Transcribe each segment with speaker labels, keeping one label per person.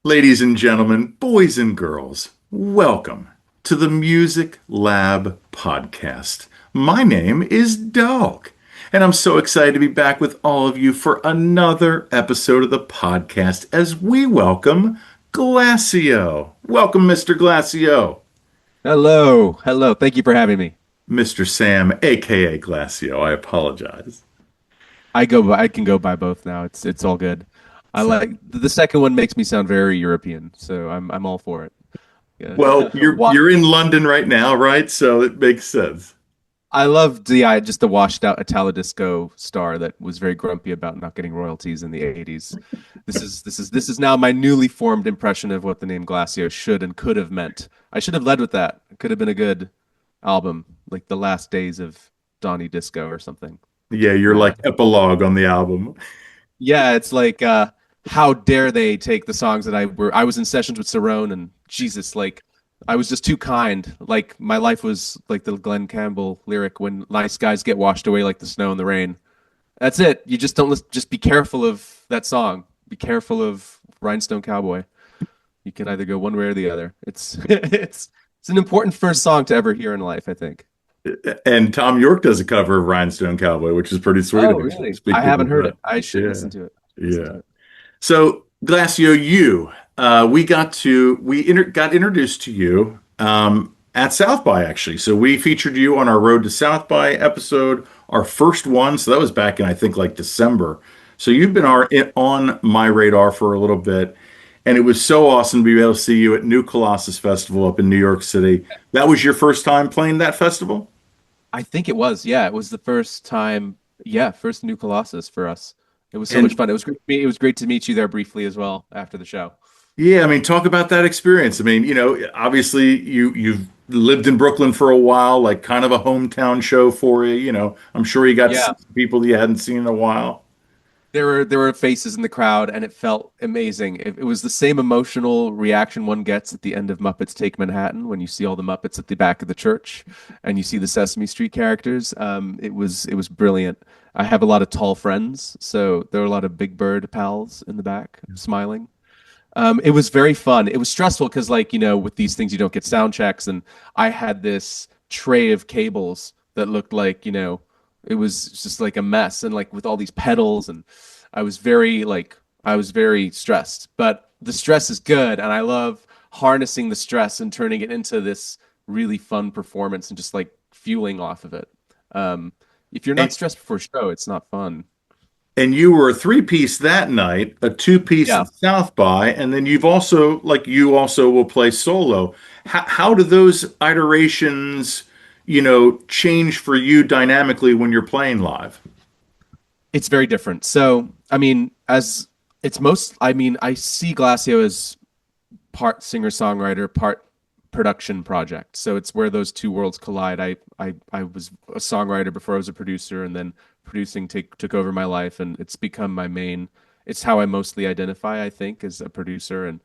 Speaker 1: Ladies and gentlemen, boys and girls, welcome to the Music Lab podcast. My name is Dogg, and I'm so excited to be back with all of you for another episode of the podcast as we welcome Glassio. Welcome, Mr. Glassio.
Speaker 2: Hello, hello. Thank you for having me.
Speaker 1: Mr. Sam, aka Glassio. I apologize.
Speaker 2: I can go by both now. It's all good. I
Speaker 1: So,
Speaker 2: like the second one makes me sound very European, so I'm all for it. Yeah.
Speaker 1: well, you're
Speaker 2: What
Speaker 1: you're in London right now, right? So it makes sense.
Speaker 2: I loved the just the washed out Italo disco star that was very grumpy about not getting royalties in the 80s. This is now my newly formed impression of what the name Glacio should and could have meant. I should have led with that. It could have been a good album, like the last days of Donny Disco or something.
Speaker 1: Yeah, you're
Speaker 2: Uh,
Speaker 1: like epilogue on the album.
Speaker 2: Yeah, it's like how dare they take the songs that I was in sessions with Cerrone and Jesus, like I was just too kind. Like my life was like the Glenn Campbell lyric when nice guys get washed away like the snow and the rain. That's it. You just don't just be careful of that song. Be careful of Rhinestone Cowboy. You can either go one way or the other. It's it's an important first song to ever hear in life, I think.
Speaker 1: And Tom York does a cover of Rhinestone Cowboy, which is pretty sweet,
Speaker 2: Oh,
Speaker 1: actually.
Speaker 2: really? I
Speaker 1: Speaking
Speaker 2: haven't
Speaker 1: of
Speaker 2: heard
Speaker 1: that.
Speaker 2: it. I should
Speaker 1: Yeah,
Speaker 2: listen to it. Listen
Speaker 1: yeah.
Speaker 2: to it.
Speaker 1: So, Glacio, we got introduced to you at South by, actually. So we featured you on our Road to South by episode, our first one. So that was back in, I think, like December. So you've been on my radar for a little bit. And it was so awesome to be able to see you at New Colossus Festival up in New York City. That was your first time playing that festival?
Speaker 2: I think it was. Yeah, it was the first time. Yeah, first new Colossus for us. It was so much
Speaker 1: And
Speaker 2: fun. It was great to meet you there briefly as well after the show.
Speaker 1: yeah, I mean, talk about that experience. I mean, obviously you've lived in Brooklyn for a while, like kind of a hometown show for you. I'm sure you got to see
Speaker 2: Yeah,
Speaker 1: people you hadn't seen in a while.
Speaker 2: there were faces in the crowd, and it felt amazing. It was the same emotional reaction one gets at the end of Muppets Take Manhattan when you see all the Muppets at the back of the church, and you see the Sesame Street characters. It was brilliant. I have a lot of tall friends, so there were a lot of Big Bird pals in the back smiling. It was very fun. It was stressful because, like, with these things, you don't get sound checks. And I had this tray of cables that looked like, it was just like a mess. And like with all these pedals, and I was very stressed. But the stress is good. And I love harnessing the stress and turning it into this really fun performance and just like fueling off of it. Um, if you're
Speaker 1: And
Speaker 2: not stressed before a show, it's not fun.
Speaker 1: and you were a three-piece that night, a two-piece
Speaker 2: Yeah.
Speaker 1: at South by, and then you also will play solo. How do those iterations, change for you dynamically when you're playing live?
Speaker 2: It's very different. So, I mean, I see Glacio as part singer-songwriter, part production project. So it's where those two worlds collide. I was a songwriter before I was a producer, and then producing took over my life, and it's become my main. It's how I mostly identify, I think, as a producer. And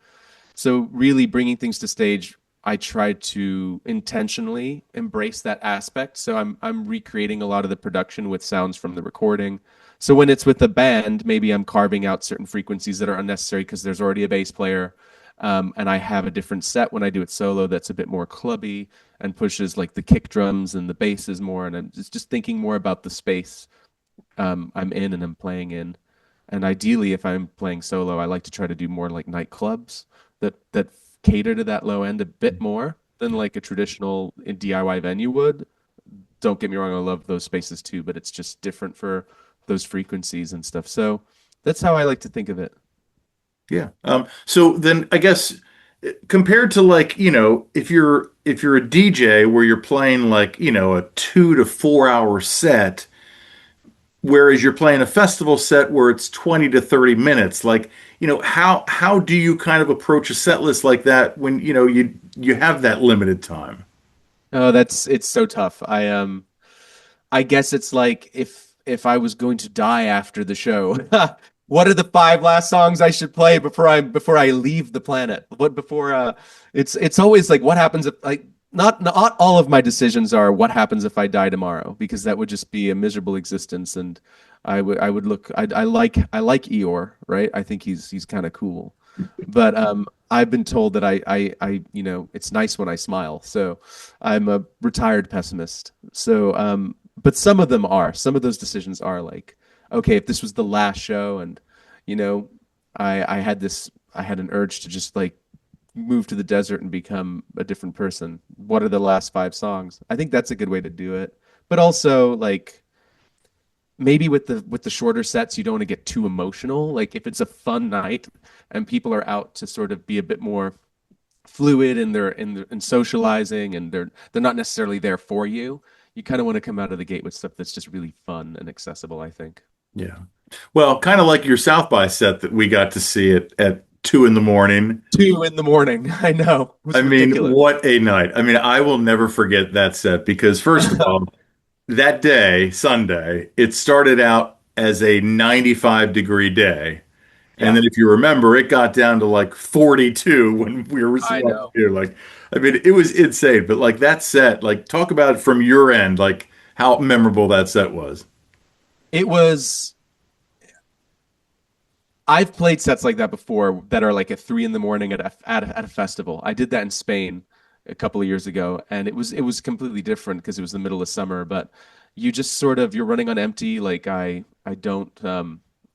Speaker 2: so, really bringing things to stage, I try to intentionally embrace that aspect. So I'm recreating a lot of the production with sounds from the recording. So when it's with the band, maybe I'm carving out certain frequencies that are unnecessary because there's already a bass player. And I have a different set when I do it solo that's a bit more clubby and pushes like the kick drums and the basses more. And I'm just thinking more about the space I'm in and I'm playing in. And ideally, if I'm playing solo, I like to try to do more like nightclubs that cater to that low end a bit more than like a traditional DIY venue would. Don't get me wrong, I love those spaces too, but it's just different for those frequencies and stuff. So that's how I like to think of it.
Speaker 1: Yeah. So then I guess compared to like, if you're a DJ where you're playing like, a 2 to 4 hour set, whereas you're playing a festival set where it's 20 to 30 minutes, like, how do you kind of approach a set list like that when, you have that limited time?
Speaker 2: Oh, it's so tough. I guess it's like if I was going to die after the show, what are the five last songs I should play before I leave the planet? What before it's always like what happens if like not all of my decisions are what happens if I die tomorrow because that would just be a miserable existence and I would look I like Eeyore, right? I think he's kind of cool. But I've been told that it's nice when I smile. So I'm a retired pessimist. So but some of them are. Some of those decisions are like, okay, if this was the last show and you know, I had an urge to just like move to the desert and become a different person. What are the last five songs? I think that's a good way to do it. But also like maybe with the shorter sets you don't want to get too emotional. Like if it's a fun night and people are out to sort of be a bit more fluid in socializing and they're not necessarily there for you, you kind of want to come out of the gate with stuff that's just really fun and accessible, I think.
Speaker 1: Yeah. Well, kind of like your South by set that we got to see at 2 in the morning.
Speaker 2: 2 in the morning. I know. It
Speaker 1: I
Speaker 2: was
Speaker 1: mean,
Speaker 2: ridiculous.
Speaker 1: what a night. I mean, I will never forget that set because first of all, that day, Sunday, it started out as a 95-degree day. And
Speaker 2: Yeah,
Speaker 1: then if you remember, it got down to like 42 when we were
Speaker 2: I
Speaker 1: up
Speaker 2: know.
Speaker 1: here. Like, I mean, it was insane. But like that set, like talk about it from your end, like how memorable that set was.
Speaker 2: It was I've played sets like that before that are like at 3 in the morning at a festival. I did that in Spain a couple of years ago, and it was completely different because it was the middle of summer. But you just sort of you're running on empty. Like I don't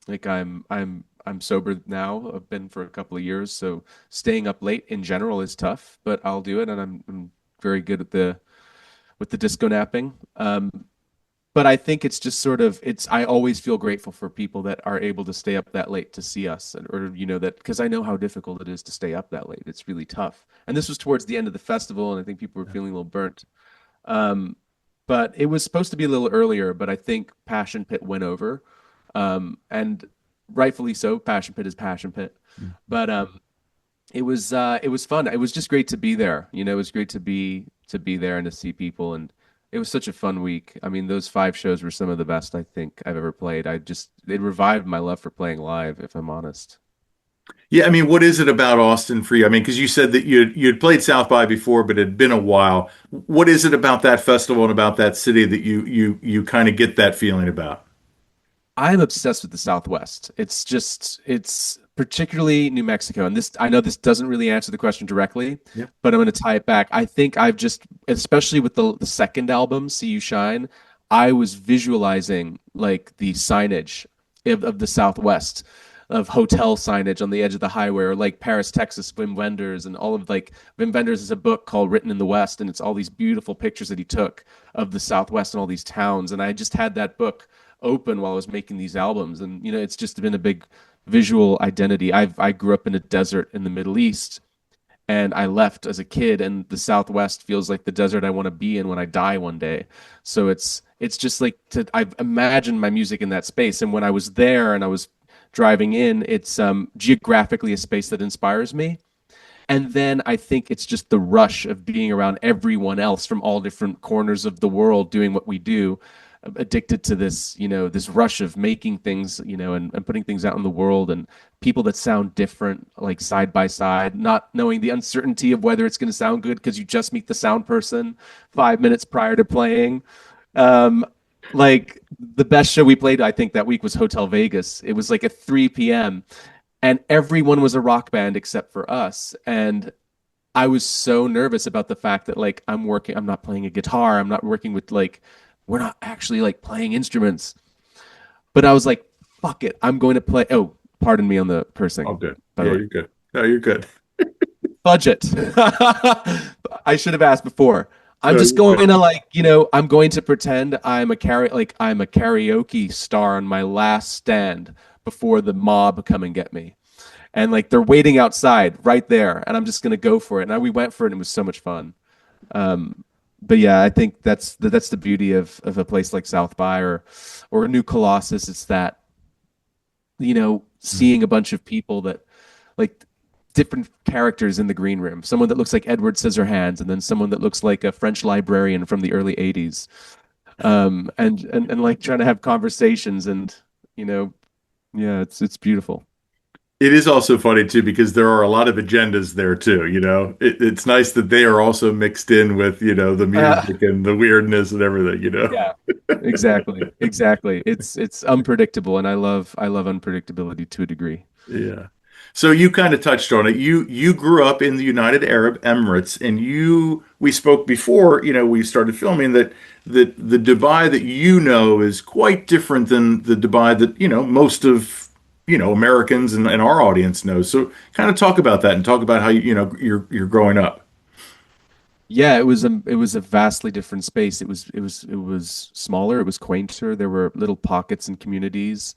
Speaker 2: like I'm sober now. I've been for a couple of years, so staying up late in general is tough. But I'll do it, and I'm very good at the with the disco napping. But I think it's just sort of it's I always feel grateful for people that are able to stay up that late to see us or that because I know how difficult it is to stay up that late. It's really tough. And this was towards the end of the festival and I think people were feeling a little burnt. Um, but it was supposed to be a little earlier, but I think Passion Pit went over. And rightfully so. Passion Pit is Passion Pit. But it was fun. It was just great to be there. It was great to be there and to see people and it was such a fun week. I mean, those five shows were some of the best I think I've ever played. It revived my love for playing live, if I'm honest.
Speaker 1: Yeah, I mean, what is it about Austin for you? I mean, because you said that you'd played South by before, but it had been a while. What is it about that festival and about that city that you kind of get that feeling about?
Speaker 2: I'm obsessed with the Southwest. It's particularly New Mexico. And I know this doesn't really answer the question directly,
Speaker 1: Yeah.
Speaker 2: but I'm going to tie it back. I think especially with the second album, See You Shine, I was visualizing like the signage of the Southwest, of hotel signage on the edge of the highway, or like Paris, Texas, Wim Wenders, and all of like Wim Wenders is a book called Written in the West, and it's all these beautiful pictures that he took of the Southwest and all these towns. And I just had that book open while I was making these albums. And it's just been a big visual identity. I grew up in a desert in the Middle East and I left as a kid and the Southwest feels like the desert I want to be in when I die one day. So it's just like I've imagined my music in that space. And when I was there and I was driving in, it's geographically a space that inspires me. And then I think it's just the rush of being around everyone else from all different corners of the world doing what we do, addicted to this, this rush of making things, and putting things out in the world and people that sound different, like side by side, not knowing the uncertainty of whether it's going to sound good because you just meet the sound person 5 minutes prior to playing. Um, like the best show we played, I think that week was Hotel Vegas. It was like at 3 p.m. and everyone was a rock band except for us. And I was so nervous about the fact that like I'm not playing a guitar, I'm not working with like, we're not actually like playing instruments. But I was like, fuck it, I'm going to play. Oh, pardon me on the
Speaker 1: Oh,
Speaker 2: cursing,
Speaker 1: good.
Speaker 2: by the
Speaker 1: Yeah,
Speaker 2: way.
Speaker 1: you're good. No, you're good.
Speaker 2: Budget. I should have asked before. I'm
Speaker 1: No,
Speaker 2: just
Speaker 1: you're good.
Speaker 2: going to like, I'm going to pretend I'm a karaoke star on my last stand before the mob come and get me. And like they're waiting outside right there, and I'm just gonna go for it. And we went for it, and it was so much fun. But yeah, I think that's the beauty of a place like South by or New Colossus. It's that
Speaker 1: Mhm.
Speaker 2: seeing a bunch of people that like different characters in the green room. Someone that looks like Edward Scissorhands, and then someone that looks like a French librarian from the early '80s. And like trying to have conversations and you know, yeah, it's beautiful.
Speaker 1: It is also funny too because there are a lot of agendas there too, you know. It's nice that they are also mixed in with, the
Speaker 2: Uh,
Speaker 1: music and the weirdness and everything, you know.
Speaker 2: Yeah, exactly. Exactly. It's unpredictable and I love unpredictability to a degree.
Speaker 1: Yeah. So you kind of touched on it. You grew up in the United Arab Emirates, and we spoke before, we started filming that the Dubai that you know is quite different than the Dubai that, most of, Americans and our audience knows. So kind of talk about that and talk about how you're growing up.
Speaker 2: Yeah, it was a vastly different space. It was smaller, it was quainter. There were little pockets and communities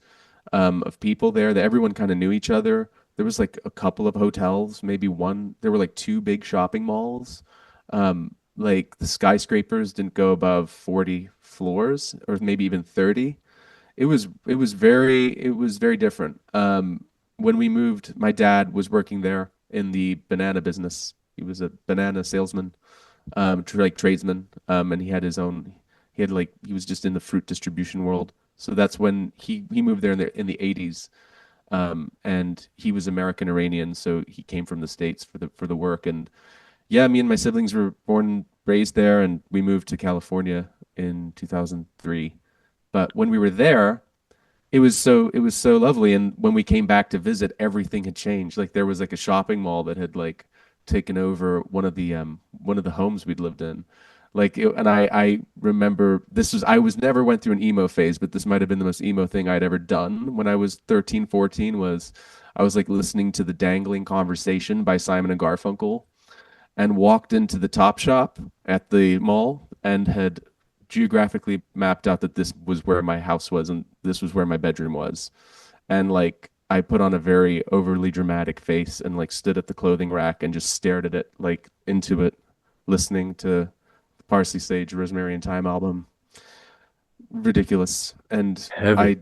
Speaker 2: of people there that everyone kind of knew each other. There was like a couple of hotels, maybe one. There were like two big shopping malls. Like the skyscrapers didn't go above 40 floors or maybe even 30. It was very different. When we moved, my dad was working there in the banana business. He was a banana salesman, like tradesman, and he had his own. He was just in the fruit distribution world. So that's when he moved there in the 80s, and he was American Iranian, so he came from the States for the work. And yeah, me and my siblings were born and raised there, and we moved to California in 2003. But when we were there, it was so lovely. And when we came back to visit, everything had changed. Like there was like a shopping mall that had like taken over one of the homes we'd lived in. And I remember I was never went through an emo phase, but this might have been the most emo thing I'd ever done when I was 13, 14 was I was like listening to the Dangling Conversation by Simon and Garfunkel and walked into the Top Shop at the mall and had geographically mapped out that this was where my house was and this was where my bedroom was. And like I put on a very overly dramatic face and like stood at the clothing rack and just stared at it, like into it, listening to the Parsley Sage Rosemary and Thyme album. Ridiculous.
Speaker 1: Heavy.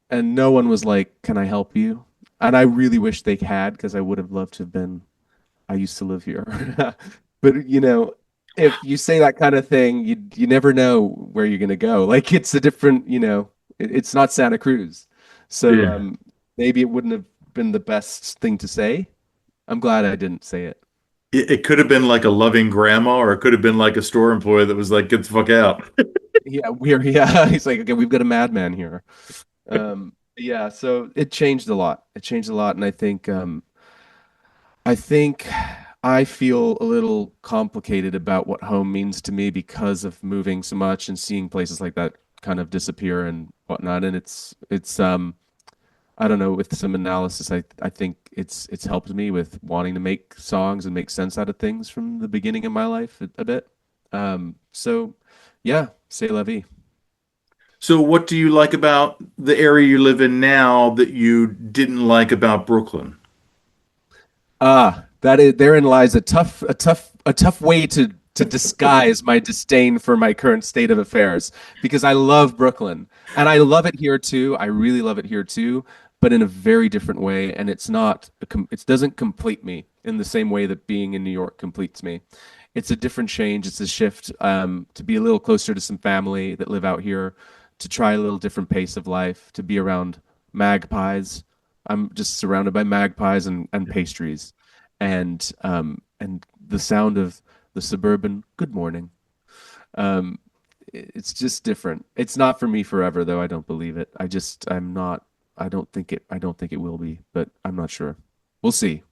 Speaker 2: And no one was like, "Can I help you?" And I really wish they had because I would have loved to have been I used to live here. But if you say that kind of thing, you never know where you're gonna go. Like it's a different, it's not Santa Cruz. So
Speaker 1: Yeah.
Speaker 2: maybe it wouldn't have been the best thing to say. I'm glad I didn't say it.
Speaker 1: It could have been like a loving grandma, or it could have been like a store employee that was like, get the fuck out.
Speaker 2: Yeah, he's like, okay, we've got a madman here. Yeah, so it changed a lot. It changed a lot, and I think I feel a little complicated about what home means to me because of moving so much and seeing places like that kind of disappear and whatnot. And it's I don't know, with some analysis, I think it's helped me with wanting to make songs and make sense out of things from the beginning of my life a bit. So yeah, c'est la vie.
Speaker 1: So what do you like about the area you live in now that you didn't like about Brooklyn?
Speaker 2: That is therein lies a tough way to disguise my disdain for my current state of affairs because I love Brooklyn and I love it here too. I really love it here too, but in a very different way. And it doesn't complete me in the same way that being in New York completes me. It's a different change. It's a shift to be a little closer to some family that live out here, to try a little different pace of life, to be around magpies. I'm just surrounded by magpies and pastries, and the sound of the suburban good morning. Um, it's just different. It's not for me forever, though. I don't believe it. I'm not. I don't think it will be, but I'm not sure. We'll see.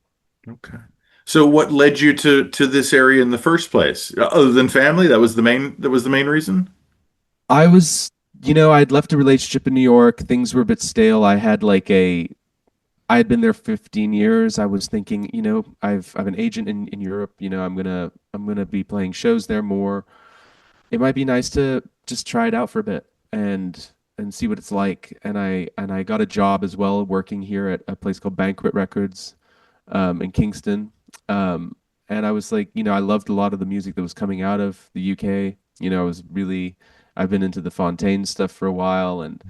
Speaker 1: Okay. So what led you to this area in the first place? Other than family, that was the main reason?
Speaker 2: I was, I'd left a relationship in New York. Things were a bit stale. I had been there 15 years. I was thinking, I've an agent in Europe. I'm gonna be playing shows there more. It might be nice to just try it out for a bit and see what it's like. And I got a job as well working here at a place called Banquet Records in Kingston. And I was like, I loved a lot of the music that was coming out of the UK. I've been into the Fontaine stuff for a while, and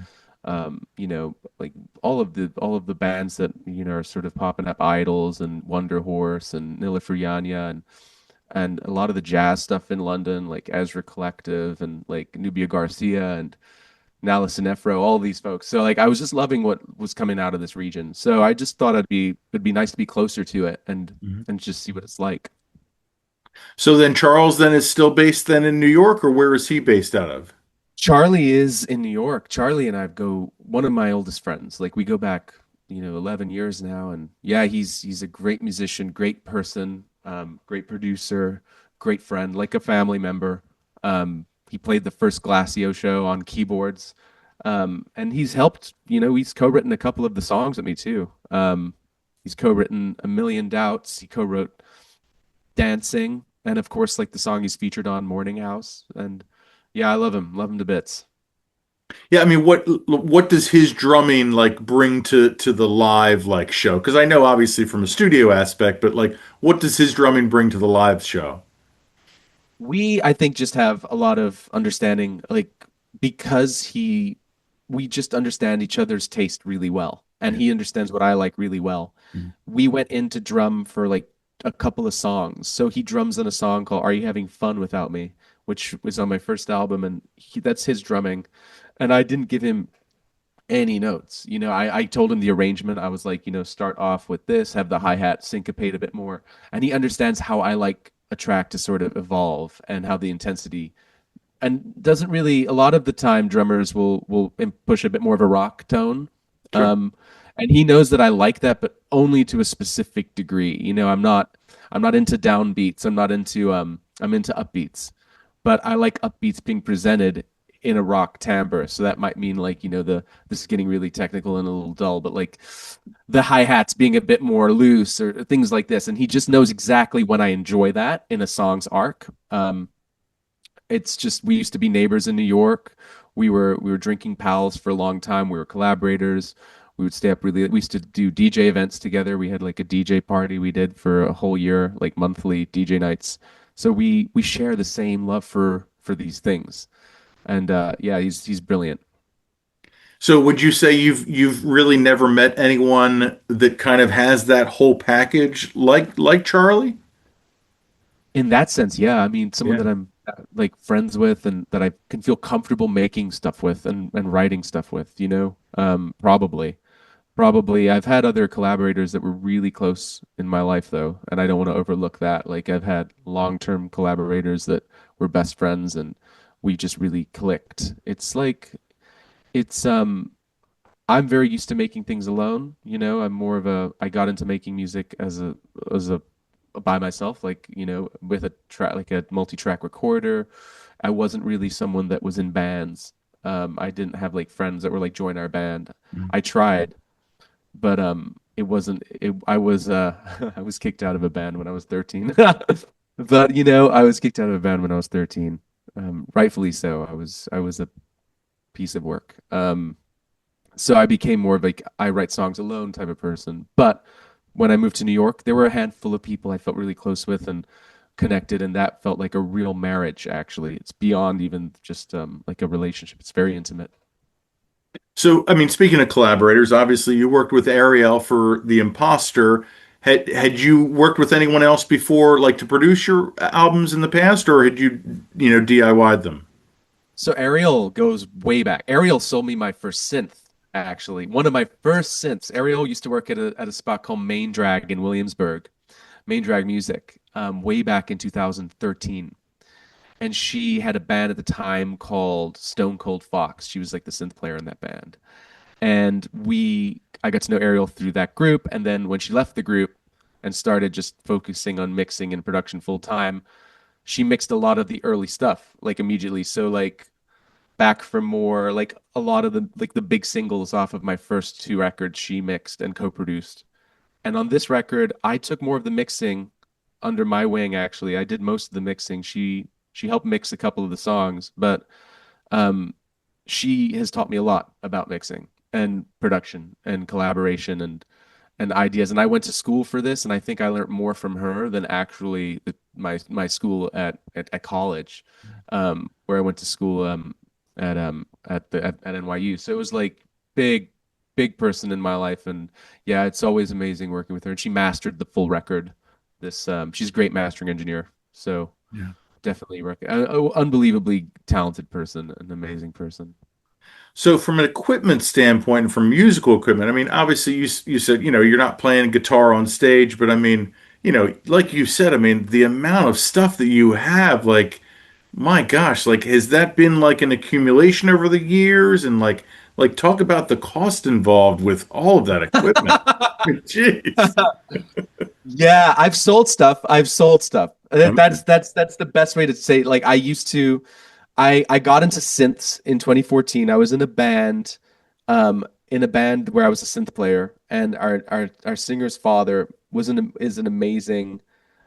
Speaker 2: like all of the bands that are sort of popping up, Idols and Wonder Horse and Nila Fruiania and a lot of the jazz stuff in London, like Ezra Collective and like Nubia Garcia and Nala Sinefro, all these folks. So like I was just loving what was coming out of this region. So I just thought it'd be nice to be closer to it and
Speaker 1: Mhm.
Speaker 2: and just see what it's like.
Speaker 1: So then Charles then is still based then in New York, or where is he based out of?
Speaker 2: Charlie is in New York. Charlie and I go one of my oldest friends. Like we go back, 11 years now. And yeah, he's a great musician, great person, great producer, great friend, like a family member. He played the first Glassio show on keyboards. And he's helped, he's co-written a couple of the songs with me too. He's co-written A Million Doubts. He co-wrote Dancing, and of course, like the song he's featured on Morning House. And yeah, I love him to bits.
Speaker 1: Yeah, I mean, what does his drumming like bring to the live like show? Because I know obviously from a studio aspect, but like, what does his drumming bring to the live show?
Speaker 2: I think, just have a lot of understanding, like, because we just understand each other's taste really well, and
Speaker 1: Yeah.
Speaker 2: he understands what I like really well.
Speaker 1: Mhm.
Speaker 2: We went into drum for like a couple of songs. So he drums in a song called "Are You Having Fun Without Me," which was on my first album, and that's his drumming. And I didn't give him any notes. I told him the arrangement. I was like, start off with this, have the hi-hat syncopate a bit more. And he understands how I like a track to sort of evolve and how the intensity, and doesn't really, a lot of the time drummers will push a bit more of a rock tone.
Speaker 1: Sure.
Speaker 2: Um and he knows that I like that, but only to a specific degree. I'm not into downbeats. I'm into upbeats, but I like upbeats being presented in a rock timbre. So that might mean, like, this is getting really technical and a little dull, but like the hi-hats being a bit more loose or things like this. And he just knows exactly when I enjoy that in a song's arc. It's just, we used to be neighbors in New York. We were drinking pals for a long time. We were collaborators. We would stay up really. We used to do DJ events together. We had like a DJ party we did for a whole year, like monthly DJ nights. So we share the same love for these things. And yeah, he's brilliant.
Speaker 1: So would you say you've really never met anyone that kind of has that whole package like Charlie?
Speaker 2: In that sense, yeah. I mean, someone
Speaker 1: Yeah.
Speaker 2: that I'm like friends with and that I can feel comfortable making stuff with and writing stuff with, probably. Probably. I've had other collaborators that were really close in my life, though, and I don't want to overlook that. Like, I've had long-term collaborators that were best friends, and we just really clicked. It's I'm very used to making things alone. I got into making music as a by myself, like, with a track, like a multi-track recorder. I wasn't really someone that was in bands. I didn't have like friends that were like join our band. I tried, but it wasn't it, I was I was kicked out of a band when I was 13. But I was kicked out of a band when I was 13. Rightfully so. I was a piece of work. So I became more of like, I write songs alone type of person. But when I moved to New York, there were a handful of people I felt really close with and connected, and that felt like a real marriage. Actually, it's beyond even just like a relationship. It's very intimate.
Speaker 1: So, I mean, speaking of collaborators, obviously you worked with Ariel for The Imposter. Had you worked with anyone else before, like to produce your albums in the past, or had you DIY'd them?
Speaker 2: So Ariel goes way back. Ariel sold me my first synth, actually. One of my first synths. Ariel used to work at a spot called Main Drag in Williamsburg, Main Drag Music, way back in 2013. And she had a band at the time called Stone Cold Fox. She was like the synth player in that band. And I got to know Ariel through that group. And then when she left the group and started just focusing on mixing and production full time, she mixed a lot of the early stuff like immediately. So like back from more like a lot of the big singles off of my first two records she mixed and co-produced. And on this record, I took more of the mixing under my wing. Actually, I did most of the mixing. She helped mix a couple of the songs, but um she has taught me a lot about mixing and production and collaboration and ideas. And I went to school for this, and I think I learned more from her than actually my school at college, where I went to school at NYU. So it was like big person in my life, and yeah, it's always amazing working with her. And she mastered the full record. She's a great mastering engineer. So
Speaker 1: Yeah.
Speaker 2: definitely unbelievably talented person, an amazing person.
Speaker 1: So, from an equipment standpoint and from musical equipment, I mean, obviously you said you're not playing guitar on stage, but I mean, like you said, I mean, the amount of stuff that you have, like, my gosh, like, has that been like an accumulation over the years, and like Like, talk about the cost involved with all of that equipment. Jeez.
Speaker 2: Yeah, I've sold stuff. I've sold stuff.
Speaker 1: Okay.
Speaker 2: That's the best way to say it. Like I used to I got into synths in 2014. I was in a band where I was a synth player, and our singer's father is an amazing,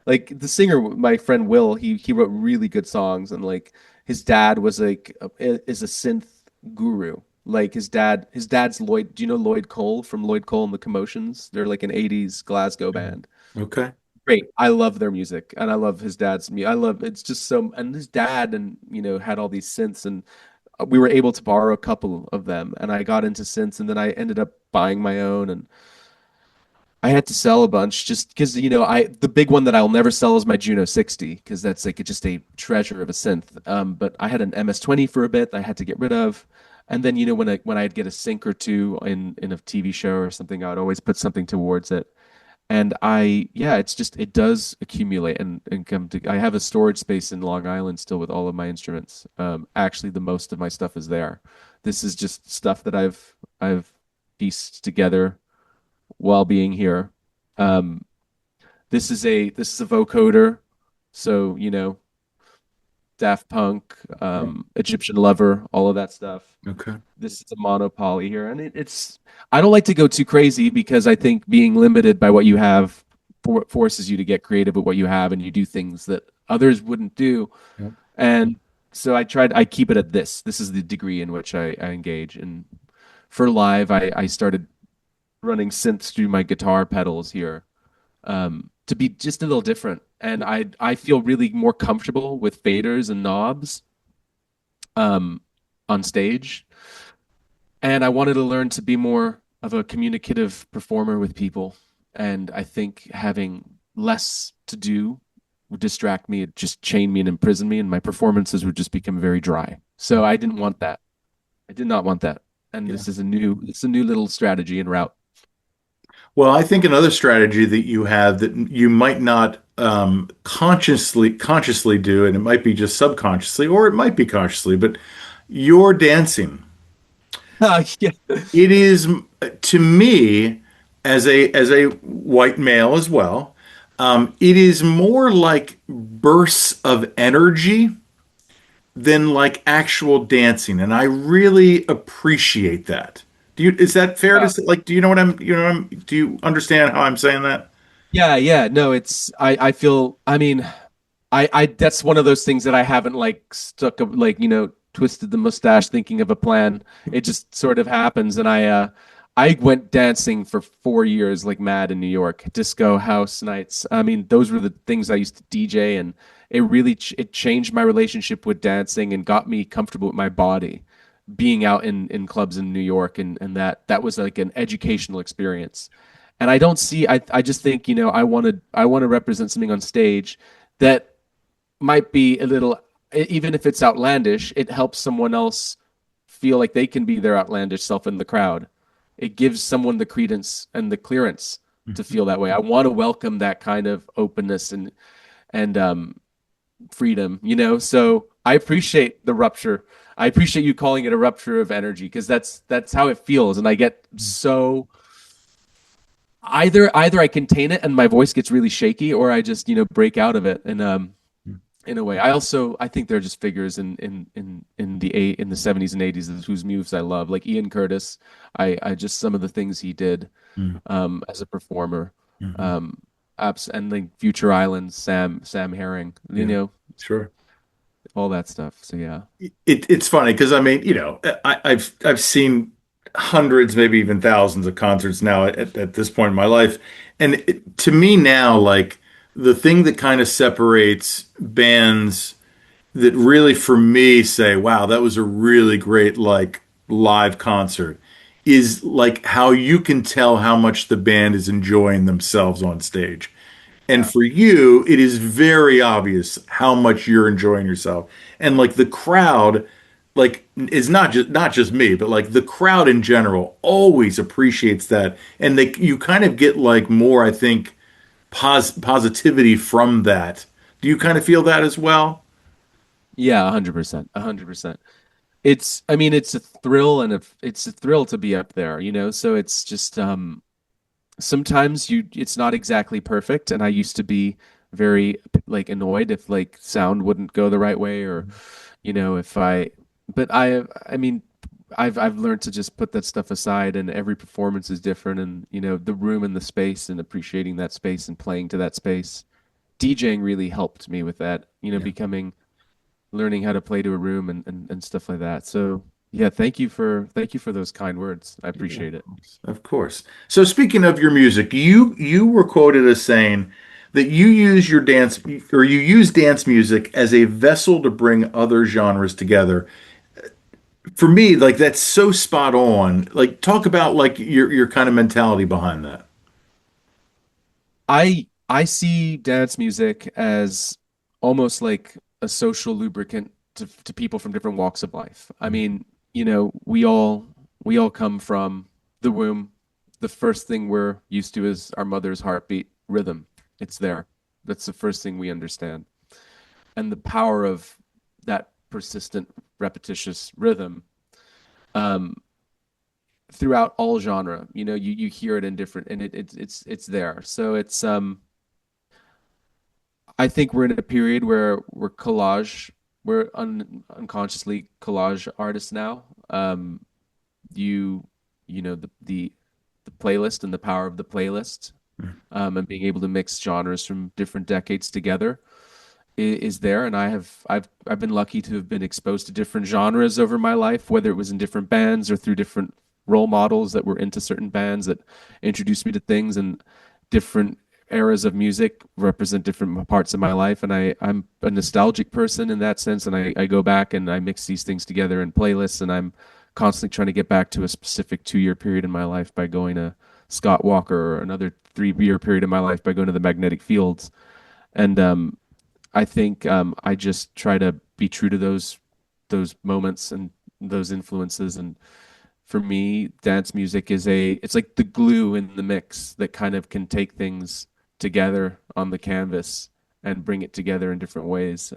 Speaker 2: like the singer, my friend Will, he wrote really good songs, and like his dad was is a synth guru. Like his dad's Lloyd. Do you know Lloyd Cole from Lloyd Cole and the Commotions? They're like an 80s Glasgow band.
Speaker 1: Okay.
Speaker 2: Great. I love their music, and I love his dad's music. I love it's just so, and his dad, and had all these synths, and we were able to borrow a couple of them, and I got into synths, and then I ended up buying my own, and I had to sell a bunch just because I the big one that I'll never sell is my Juno 60 because that's like just a treasure of a synth. But I had an MS-20 for a bit I had to get rid of, and then when I'd get a sync or two in a TV show or something, I would always put something towards it. And it's just it does accumulate and come to. I have a storage space in Long Island still with all of my instruments. Actually, the most of my stuff is there. This is just stuff that I've pieced together while being here. Um, this is a vocoder, so Daft Punk, Egyptian Lover, all of that stuff.
Speaker 1: Okay.
Speaker 2: This is a monopoly here, and it's. I don't like to go too crazy because I think being limited by what you have forces you to get creative with what you have, and you do things that others wouldn't do.
Speaker 1: Yep.
Speaker 2: And so I keep it at this. This is the degree in which I engage. And for live, I started running synths through my guitar pedals here, to be just a little different. And I feel really more comfortable with faders and knobs um, on stage. And I wanted to learn to be more of a communicative performer with people. And I think having less to do would distract me, it just chain me and imprison me, and my performances would just become very dry. So I didn't want that. I did not want that. And
Speaker 1: Yeah.
Speaker 2: it's a new little strategy and route.
Speaker 1: Well, I think another strategy that you have that you might not consciously do, and it might be just subconsciously, or it might be consciously, but you're dancing.
Speaker 2: Yeah.
Speaker 1: It is to me, as a white male as well, it is more like bursts of energy than like actual dancing, and I really appreciate that. Is that fair to say? Like, do you know what do you understand how I'm saying that?
Speaker 2: Yeah. No, it's I feel I mean, I that's one of those things that I haven't like stuck up like, twisted the mustache thinking of a plan. It just sort of happens. And I went dancing for 4 years like mad in New York, disco house nights. I mean, those were the things I used to DJ, and it really it changed my relationship with dancing and got me comfortable with my body being out in clubs in New York, and that was like an educational experience. And I don't see I just think, I want to represent something on stage that might be a little, even if it's outlandish, it helps someone else feel like they can be their outlandish self in the crowd. It gives someone the credence and the clearance to feel that way. I want to welcome that kind of openness and freedom, So I appreciate the rupture. I appreciate you calling it a rupture of energy because that's how it feels, and I get so either I contain it and my voice gets really shaky, or I just break out of it. And in a way, I think they're just figures in the 70s and 80s whose moves I love, like Ian Curtis. I just some of the things he did as a performer.
Speaker 1: Mm-hmm.
Speaker 2: Um, and like Future Islands, Sam Herring,
Speaker 1: Yeah, sure.
Speaker 2: all that stuff. So yeah.
Speaker 1: It's funny because I mean, I've seen hundreds, maybe even thousands of concerts now at this point in my life, and to me now, like the thing that kind of separates bands that really, for me, say, "Wow, that was a really great like live concert," is like how you can tell how much the band is enjoying themselves on stage. And
Speaker 2: Yeah.
Speaker 1: for you, it is very obvious how much you're enjoying yourself. And like the crowd, like is not just me, but like the crowd in general always appreciates that. And you kind of get like more, I think, positivity from that. Do you kind of feel that as well?
Speaker 2: Yeah, 100%. 100%. I mean, it's a thrill and it's a thrill to be up there, So it's just sometimes it's not exactly perfect, and I used to be very like annoyed if like sound wouldn't go the right way, or if but I mean, I've learned to just put that stuff aside, and every performance is different, and the room and the space and appreciating that space and playing to that space. DJing really helped me with that,
Speaker 1: Yeah.
Speaker 2: becoming learning how to play to a room and stuff like that. So yeah, thank you for those kind words. I
Speaker 1: Yeah, of
Speaker 2: appreciate it.
Speaker 1: course. Of course. So speaking of your music, you were quoted as saying that you use your dance or you use dance music as a vessel to bring other genres together. For me, like that's so spot on. Like talk about like your kind of mentality behind that.
Speaker 2: I see dance music as almost like a social lubricant to people from different walks of life. I mean, we all come from the womb. The first thing we're used to is our mother's heartbeat rhythm. It's there. That's the first thing we understand. And the power of that persistent, repetitious rhythm um, throughout all genre. You hear it in different, and it's there. So I think we're in a period where we're unconsciously collage artists now. You you know the playlist and the power of the playlist, and being able to mix genres from different decades together is there. And I've been lucky to have been exposed to different genres over my life, whether it was in different bands or through different role models that were into certain bands that introduced me to things, and different eras of music represent different parts of my life. And I'm a nostalgic person in that sense, and I go back and I mix these things together in playlists, and I'm constantly trying to get back to a specific 2 year period in my life by going to Scott Walker, or another 3 year period in my life by going to the magnetic fields. And I think I just try to be true to those moments and those influences. And for me, dance music it's like the glue in the mix that kind of can take things together on the canvas and bring it together in different ways.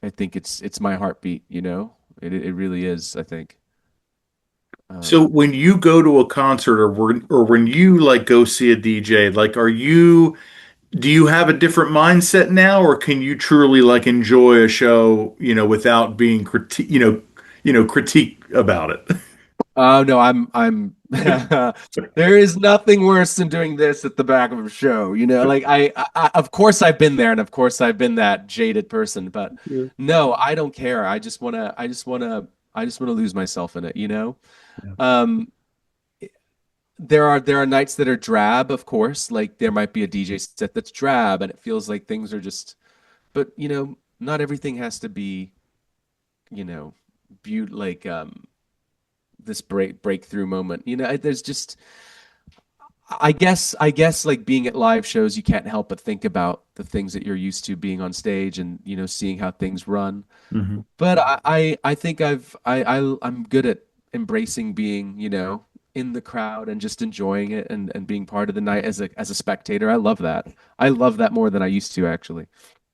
Speaker 2: I think it's my heartbeat. It really is. I think.
Speaker 1: So
Speaker 2: Um,
Speaker 1: when you go to a concert or when you like go see a DJ, like are you do you have a different mindset now or can you truly like enjoy a show, without being critique about it?
Speaker 2: Oh no, I'm there is nothing worse than doing this at the back of a show, like of course I've been there, and of course I've been that jaded person, but
Speaker 1: Yeah.
Speaker 2: no, I don't care. I just want to lose myself in it. Um there are nights that are drab, of course, like there might be a DJ set that's drab and it feels like things are just, but not everything has to be, you know, like this breakthrough moment. There's just I guess like being at live shows, you can't help but think about the things that you're used to being on stage, and seeing how things run.
Speaker 1: Mhm.
Speaker 2: But I think I'm good at embracing being, in the crowd and just enjoying it, and being part of the night as a spectator. I love that. I love that more than I used to, actually.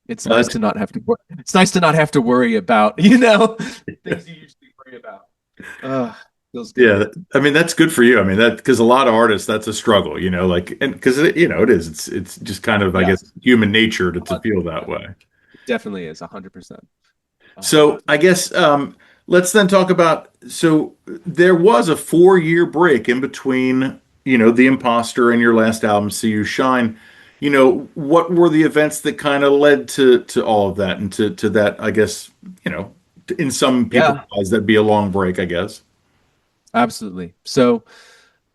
Speaker 2: It's
Speaker 1: Uh,
Speaker 2: nice to not have to it's nice to not have to worry about, things you usually worry about. Feels good.
Speaker 1: yeah, I mean that's good for you. I mean that because a lot of artists that's a struggle, like and because it is it's just kind of I
Speaker 2: Yeah.
Speaker 1: guess human nature to feel that way.
Speaker 2: It definitely is 100%.
Speaker 1: So I guess let's then talk about. So there was a 4 year break in between, the Imposter and your last album, See You Shine. What were the events that kind of led to all of that and to that? I guess in some people's
Speaker 2: Yeah,
Speaker 1: eyes that'd be a long break. I guess.
Speaker 2: absolutely. So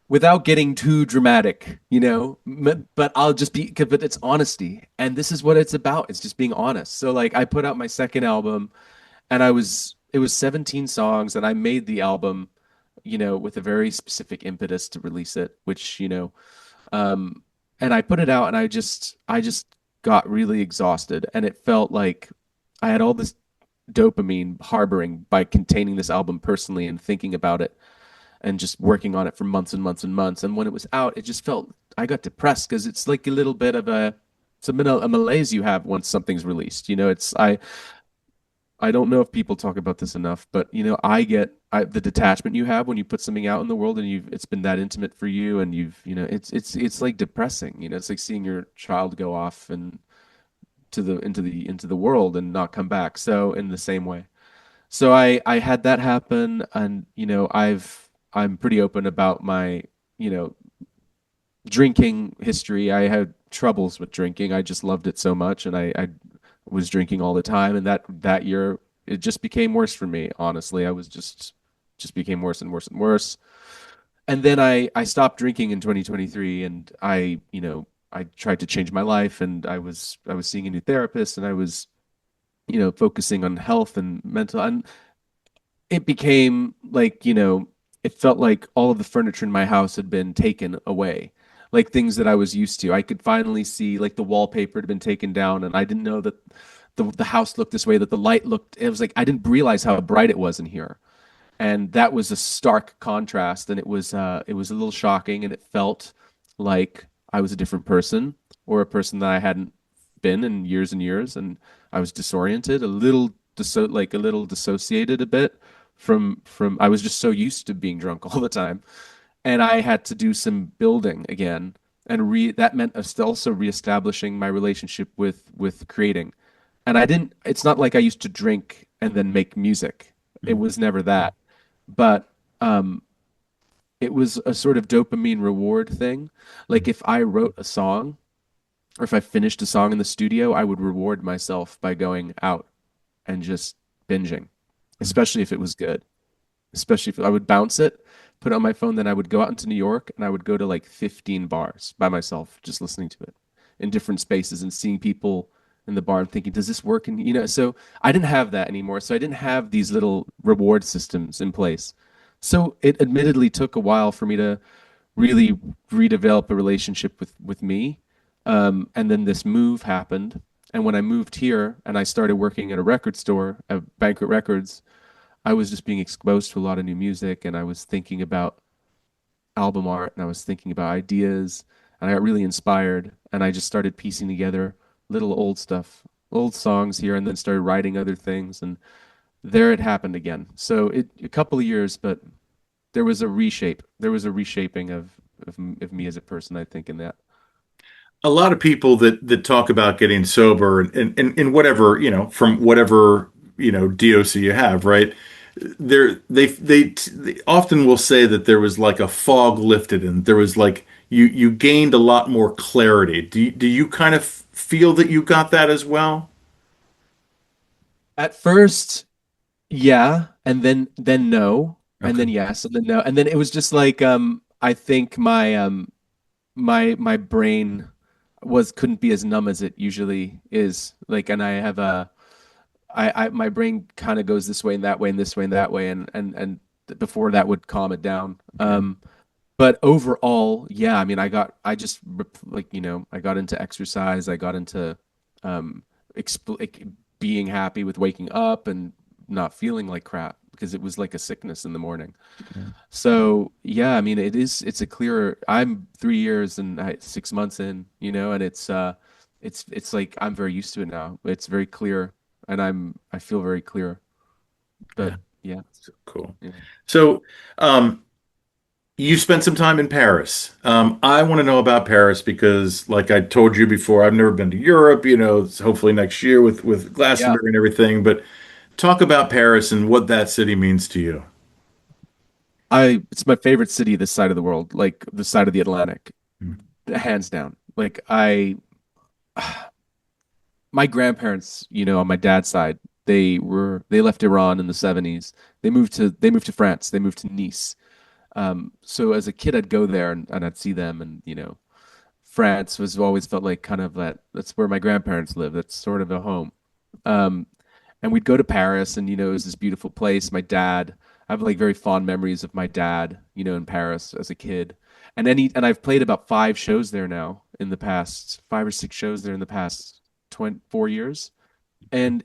Speaker 2: without getting too dramatic, but I'll just but it's honesty. And this is what it's about. It's just being honest. So like I put out my second album, and it was 17 songs, and I made the album, with a very specific impetus to release it, which, um, and I put it out, and I just got really exhausted, and it felt like I had all this dopamine harboring by containing this album personally and thinking about it and just working on it for months and months and months. And when it was out, it just felt I got depressed because it's like a little bit of a malaise you have once something's released. It's I I don't know if people talk about this enough, but the detachment you have when you put something out in the world and it's been that intimate for you and it's like depressing. It's like seeing your child go off and into the world and not come back. So in the same way. So I had that happen and I'm pretty open about my, you know, drinking history. I had troubles with drinking. I just loved it so much, and I was drinking all the time. And that year, it just became worse for me. Honestly, I was just became worse and worse and worse. And then I stopped drinking in 2023, and I tried to change my life, and I was seeing a new therapist, and I was focusing on health and mental. And it became like, it felt like all of the furniture in my house had been taken away. Like things that I was used to. I could finally see like the wallpaper had been taken down and I didn't know that the house looked this way, that the light looked, it was like I didn't realize how bright it was in here. And that was a stark contrast and it was a little shocking and it felt like I was a different person or a person that I hadn't been in years and years and I was disoriented, a little dissociated a bit from I was just so used to being drunk all the time and I had to do some building again and that meant us also reestablishing my relationship with creating. And I didn't it's not like I used to drink and then make music. It
Speaker 1: Mhm.
Speaker 2: was never that, but um, it was a sort of dopamine reward thing. Like if I wrote a song or if I finished a song in the studio, I would reward myself by going out and just binging, especially if it was good. Especially if I would bounce it, put it on my phone, then I would go out into New York and I would go to like 15 bars by myself, just listening to it in different spaces and seeing people in the bar and thinking, does this work? And so I didn't have that anymore. So I didn't have these little reward systems in place. So it admittedly took a while for me to really redevelop a relationship with me. And then this move happened. And when I moved here and I started working at a record store, at Banquet Records, I was just being exposed to a lot of new music and I was thinking about album art and I was thinking about ideas and I got really inspired and I just started piecing together little old stuff, old songs here and then started writing other things and there it happened again. So a couple of years, but there was a reshape. There was a reshaping of me as a person, I think, in that.
Speaker 1: A lot of people that talk about getting sober and whatever, from whatever, DOC you have, right? They often will say that there was like a fog lifted and there was like you gained a lot more clarity. Do you kind of feel that you got that as well?
Speaker 2: At first, yeah, and then no, and
Speaker 1: Okay.
Speaker 2: then yes, and then no, and then it was just like I think my brain was couldn't be as numb as it usually is. Like, and I have a I my brain kind of goes this way and that way and this way and that way, and before that would calm it down.
Speaker 1: Okay.
Speaker 2: But overall, yeah, I mean, I just like I got into exercise, I got into um like being happy with waking up and not feeling like crap because it was like a sickness in the morning.
Speaker 1: Yeah.
Speaker 2: So yeah, I mean, it's a clearer. I'm 3 years and 6 months in, and it's like I'm very used to it now. It's very clear, and I feel very clear.
Speaker 1: Yeah.
Speaker 2: But yeah,
Speaker 1: So cool.
Speaker 2: yeah,
Speaker 1: So, you spent some time in Paris. I want to know about Paris because, like I told you before, I've never been to Europe. It's hopefully next year with
Speaker 2: yeah.
Speaker 1: Glastonbury and everything. But talk about Paris and what that city means to you.
Speaker 2: It's my favorite city this side of the world, like the side of the Atlantic, hands down. Like my grandparents, on my dad's side, they left Iran in the 70s. They moved to France. They moved to Nice. So as a kid, I'd go there and I'd see them, and France was always felt like kind of that's where my grandparents live. That's sort of a home. Um, and we'd go to Paris, and it was this beautiful place. I have like very fond memories of my dad, in Paris as a kid. And I've played about 5 shows there now in the past 5 or 6 shows there in the past 4 years. And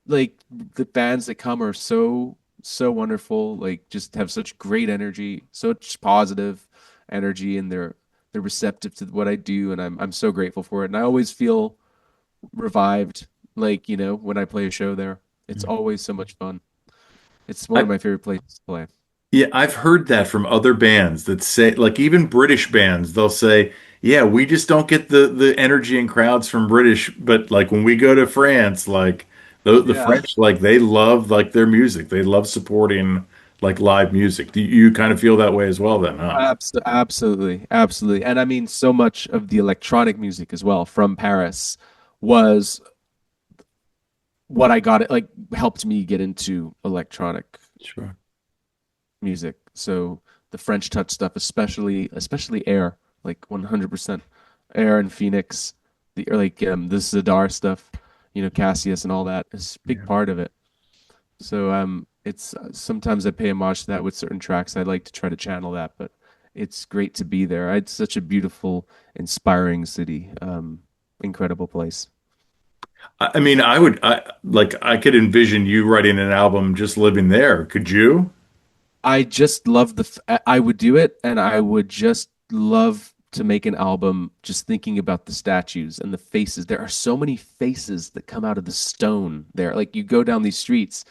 Speaker 2: like the bands that come are so wonderful, like just have such great energy, such positive energy, and they're receptive to what I do, and I'm so grateful for it. And I always feel revived, like when I play a show there. It's always so much fun. It's one
Speaker 1: I,
Speaker 2: of my favorite places to play.
Speaker 1: yeah, I've heard that from other bands that say, like even British bands, they'll say, "Yeah, we just don't get the energy and crowds from British, but like when we go to France, like the
Speaker 2: Yeah.
Speaker 1: French, like they love like their music. They love supporting like live music. Do you kind of feel that way as well then, huh?"
Speaker 2: Absolutely, absolutely. And I mean, so much of the electronic music as well from Paris was what I got it like helped me get into electronic
Speaker 1: Sure.
Speaker 2: music. So the French touch stuff, especially Air, like 100% Air and Phoenix, the or like the Zadar stuff, Cassius and all that is a big
Speaker 1: Yeah.
Speaker 2: part of it. So it's sometimes I pay homage to that with certain tracks. I'd like to try to channel that, but it's great to be there. It's such a beautiful, inspiring city. Incredible place.
Speaker 1: I mean, I could envision you writing an album just living there. Could you?
Speaker 2: I just love I would do it, and I would just love to make an album just thinking about the statues and the faces. There are so many faces that come out of the stone there. Like you go down these streets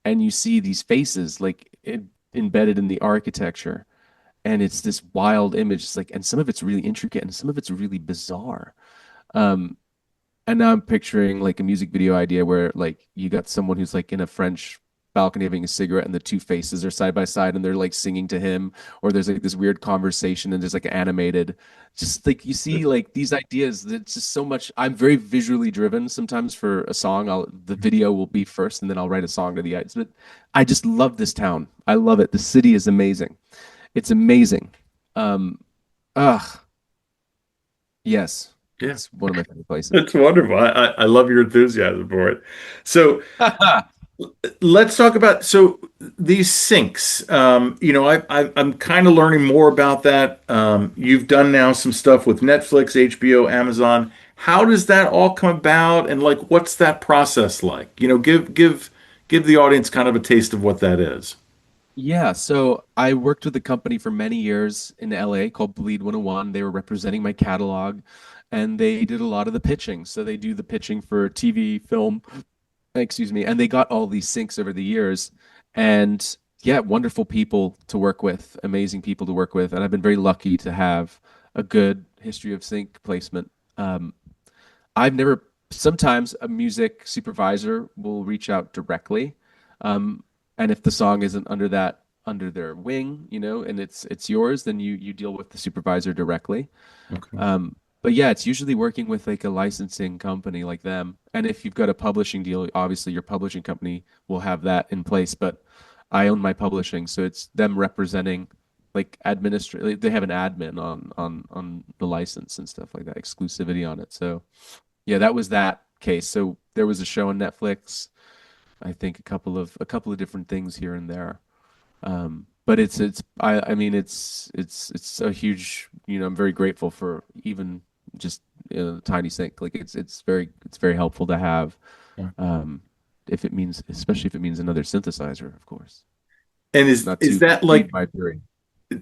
Speaker 2: and you see these faces embedded in the architecture, and it's this wild image. It's like, and some of it's really intricate and some of it's really bizarre. Um, and now I'm picturing like a music video idea where like you got someone who's like in a French balcony having a cigarette and the two faces are side by side and they're like singing to him, or there's like this weird conversation and there's like animated. Just like you see like these ideas that's just so much. I'm very visually driven sometimes for a song. The video will be first and then I'll write a song to the ideas. But I just love this town. I love it. The city is amazing. It's amazing. Um, ugh, yes,
Speaker 1: Yeah,
Speaker 2: it's one of my favorite places.
Speaker 1: that's wonderful. I love your enthusiasm for it. So let's talk about these syncs. I'm kind of learning more about that. You've done now some stuff with Netflix, HBO, Amazon. How does that all come about, and like, what's that process like? Give the audience kind of a taste of what that is.
Speaker 2: Yeah, so I worked with a company for many years in LA called Bleed 101. They were representing my catalog and they did a lot of the pitching. So they do the pitching for TV, film, excuse me, and they got all these syncs over the years. And yeah, wonderful people to work with, amazing people to work with. And I've been very lucky to have a good history of sync placement. I've never, sometimes a music supervisor will reach out directly. Um, and if the song isn't under their wing, and it's yours, then you deal with the supervisor directly.
Speaker 1: Okay.
Speaker 2: But yeah, it's usually working with like a licensing company like them. And if you've got a publishing deal, obviously your publishing company will have that in place. But I own my publishing, so it's them representing like administrative. They have an admin on the license and stuff like that, exclusivity on it. So yeah, that was that case. So there was a show on Netflix. I think a couple of different things here and there. But I mean it's a huge, I'm very grateful for even just tiny sync. Like it's very helpful to have.
Speaker 1: Yeah.
Speaker 2: Um, if it means especially if it means another synthesizer, of course.
Speaker 1: And is
Speaker 2: Not
Speaker 1: is
Speaker 2: to
Speaker 1: that
Speaker 2: lead
Speaker 1: like
Speaker 2: my theory.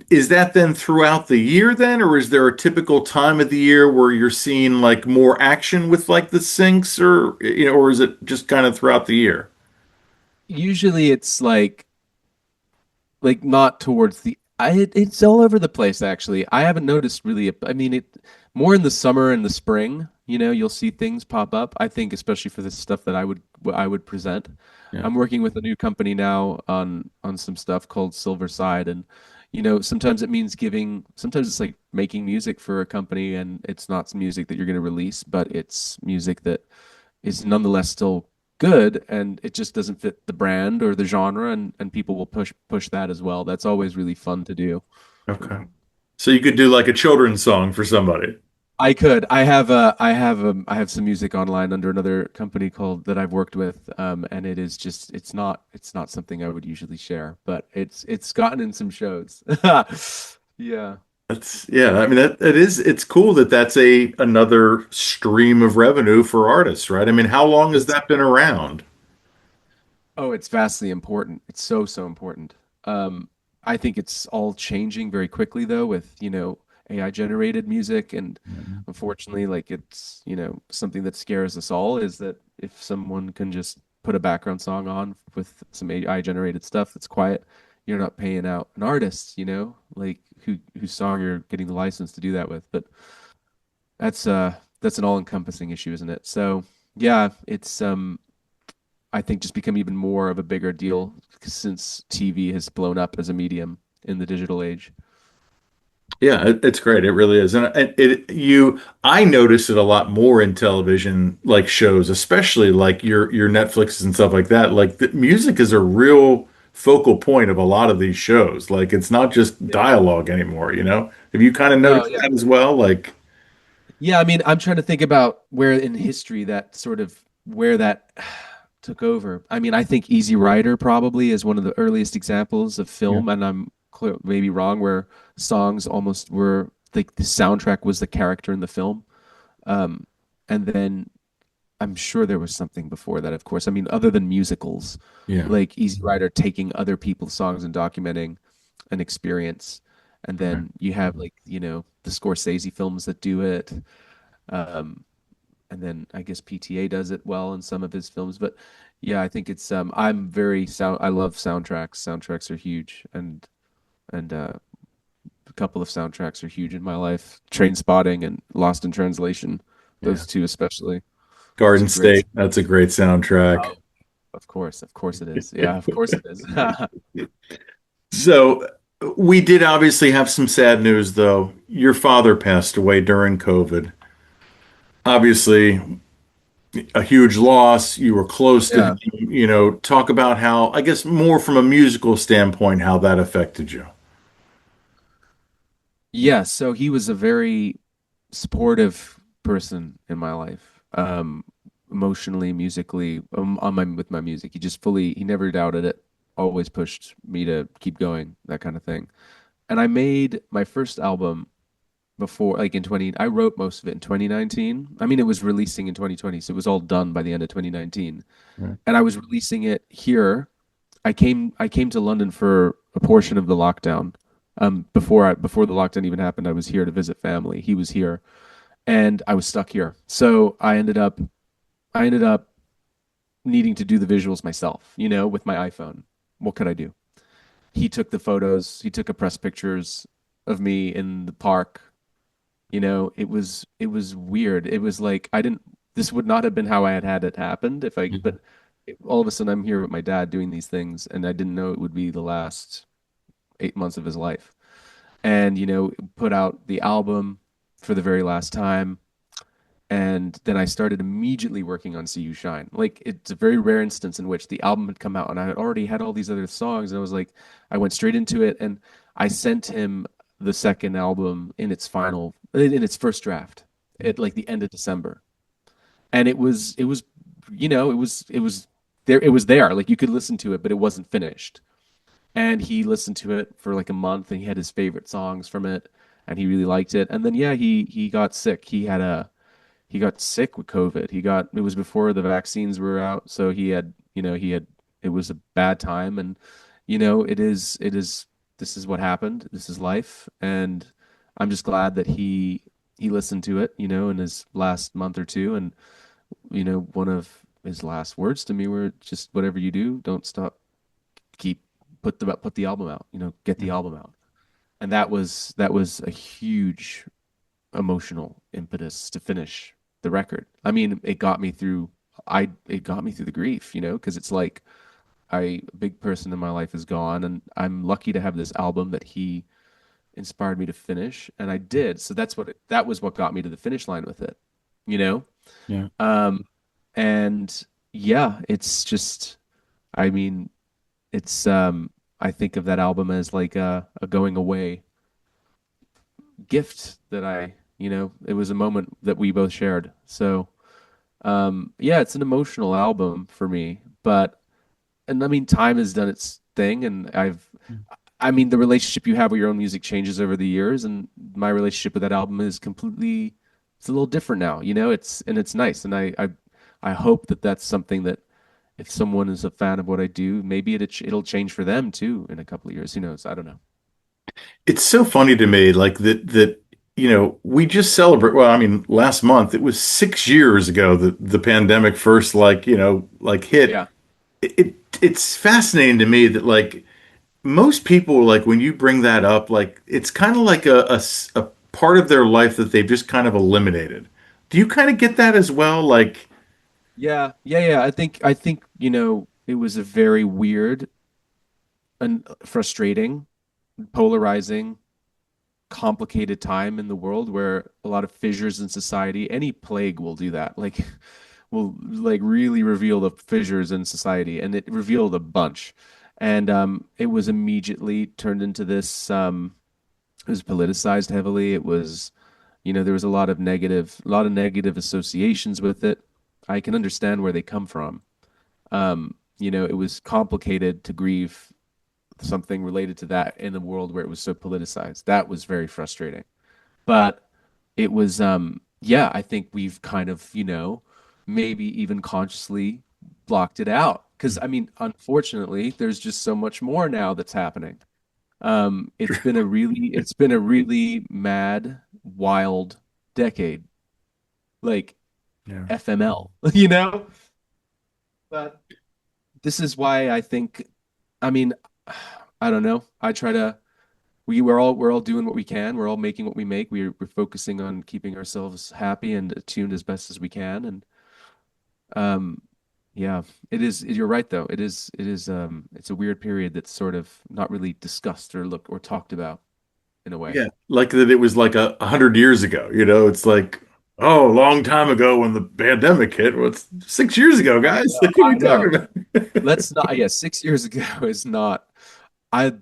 Speaker 1: is that then throughout the year then, or is there a typical time of the year where you're seeing like more action with like the syncs, or is it just kind of throughout the year?
Speaker 2: Usually it's like not towards it's all over the place actually. I haven't noticed really. I mean, it more in the summer and the spring. You'll see things pop up. I think especially for the stuff that I would present.
Speaker 1: Yeah.
Speaker 2: I'm working with a new company now on some stuff called Silver Side, and sometimes it means giving. Sometimes it's like making music for a company, and it's not music that you're going to release, but it's music that is nonetheless still good, and it just doesn't fit the brand or the genre, and people will push that as well. That's always really fun to do.
Speaker 1: Okay. So you could do like a children's song for somebody.
Speaker 2: I could. I have some music online under another company called that I've worked with, and it is just it's not something I would usually share, but it's gotten in some shows. Yeah.
Speaker 1: Yeah, I mean it's cool that that's a another stream of revenue for artists, right? I mean, how long has
Speaker 2: It's
Speaker 1: that been around?
Speaker 2: Oh, it's vastly important. It's so important. Um, I think it's all changing very quickly though with, AI generated music, and unfortunately like it's, something that scares us all is that if someone can just put a background song on with some AI generated stuff that's quiet. You're not paying out an artist, like whose song you're getting the license to do that with. But that's an all encompassing issue, isn't it? So yeah, it's I think just become even more of a bigger deal since TV has blown up as a medium in the digital age.
Speaker 1: Yeah, it's great. It really is. And I notice it a lot more in television, like shows, especially like your Netflixes and stuff like that. Like the music is a real focal point of a lot of these shows. Like it's not just
Speaker 2: Yeah.
Speaker 1: dialogue anymore, you know? Have you kind of
Speaker 2: No,
Speaker 1: noticed
Speaker 2: yeah.
Speaker 1: that as well? Like,
Speaker 2: Yeah, I mean, I'm trying to think about where in history that sort of where that took over. I mean, I think Easy Rider probably is one of the earliest examples of
Speaker 1: yeah,
Speaker 2: film, and I'm maybe wrong, where songs almost were like the soundtrack was the character in the film. Um, and then I'm sure there was something before that, of course. I mean, other than musicals,
Speaker 1: yeah,
Speaker 2: like Easy Rider taking other people's songs and documenting an experience. And
Speaker 1: right.
Speaker 2: then you have like, the Scorsese films that do it. Um, and then I guess PTA does it well in some of his films. But yeah, I think it's I'm very I love soundtracks. Soundtracks are huge, and a couple of soundtracks are huge in my life. Train Spotting and Lost in Translation,
Speaker 1: Yeah.
Speaker 2: those two especially. Those
Speaker 1: Garden
Speaker 2: are great.
Speaker 1: State, that's a great soundtrack.
Speaker 2: Oh, of course it is. Yeah, of course it is.
Speaker 1: So we did obviously have some sad news, though. Your father passed away during COVID. Obviously, a huge loss. You were close to him.
Speaker 2: Yeah.
Speaker 1: Talk about how, I guess, more from a musical standpoint, how that affected you.
Speaker 2: Yeah, so he was a very supportive person in my life. Emotionally, musically, on my with my music. He never doubted it, always pushed me to keep going, that kind of thing. And I made my first album before like in 20 I wrote most of it in 2019. I mean, it was releasing in 2020, so it was all done by the end of 2019.
Speaker 1: Right.
Speaker 2: And I was releasing it here. I came to London for a portion of the lockdown. Before the lockdown even happened, I was here to visit family. He was here, and I was stuck here. So I ended up needing to do the visuals myself, with my iPhone. What could I do? He took the photos. He took a press pictures of me in the park. It was weird. It was like I didn't. This would not have been how I had had it happened if I. But all of a sudden, I'm here with my dad doing these things, and I didn't know it would be the last 8 months of his life. And put out the album for the very last time, and then I started immediately working on "See You Shine." Like it's a very rare instance in which the album had come out, and I had already had all these other songs, and I was like, I went straight into it, and I sent him the second album in its first draft at like the end of December, and it was there, like you could listen to it, but it wasn't finished. And he listened to it for like a month, and he had his favorite songs from it, and he really liked it. And then yeah, he got sick. He got sick with COVID. It was before the vaccines were out, so it was a bad time. And this is what happened. This is life. And I'm just glad that he listened to it, in his last month or two. And one of his last words to me were just, whatever you do, don't stop, keep put the album out, get the album out. And that was a huge emotional impetus to finish the record. I mean, it got me through the grief, because it's like a big person in my life is gone, and I'm lucky to have this album that he inspired me to finish, and I did. So that was what got me to the finish line with it, you know?
Speaker 1: Yeah.
Speaker 2: Um, and yeah, it's just, I mean, I think of that album as like a going away gift that it was a moment that we both shared. So, yeah, it's an emotional album for me, and I mean, time has done its thing, and I mean, the relationship you have with your own music changes over the years, and my relationship with that album is it's a little different now, it's nice, and I hope that that's something that if someone is a fan of what I do, maybe it'll change for them too in a couple of years. Who knows? I don't know.
Speaker 1: It's so funny to me, like we just celebrate. Well, I mean, last month it was 6 years ago that the pandemic first, like hit
Speaker 2: Yeah.
Speaker 1: it's fascinating to me that like most people like when you bring that up, like it's kind of like a part of their life that they've just kind of eliminated. Do you kind of get that as well? Like,
Speaker 2: Yeah, yeah, yeah. I think, it was a very weird and frustrating, polarizing, complicated time in the world where a lot of fissures in society, any plague will do that. Like will like really reveal the fissures in society, and it revealed a bunch. And it was immediately turned into this it was politicized heavily. It was, there was a lot of negative associations with it. I can understand where they come from. It was complicated to grieve something related to that in a world where it was so politicized. That was very frustrating. But it was, yeah, I think we've kind of, maybe even consciously blocked it out. Because I mean, unfortunately, there's just so much more now that's happening. It's been a really mad, wild decade, like
Speaker 1: yeah,
Speaker 2: FML, But this is why I think, I mean, I don't know. I try to we're all doing what we can. We're all making what we make. We're focusing on keeping ourselves happy and attuned as best as we can. And um, yeah, it is. You're right, though. It's a weird period that's sort of not really discussed or looked or talked about in a way.
Speaker 1: yeah, like that it was like 100 years ago. It's like, oh, a long time ago when the pandemic hit. Well, it's 6 years ago,
Speaker 2: I
Speaker 1: guys.
Speaker 2: know.
Speaker 1: Like, what are we
Speaker 2: I know.
Speaker 1: talking about?
Speaker 2: Let's not. Yeah, 6 years ago is not. I.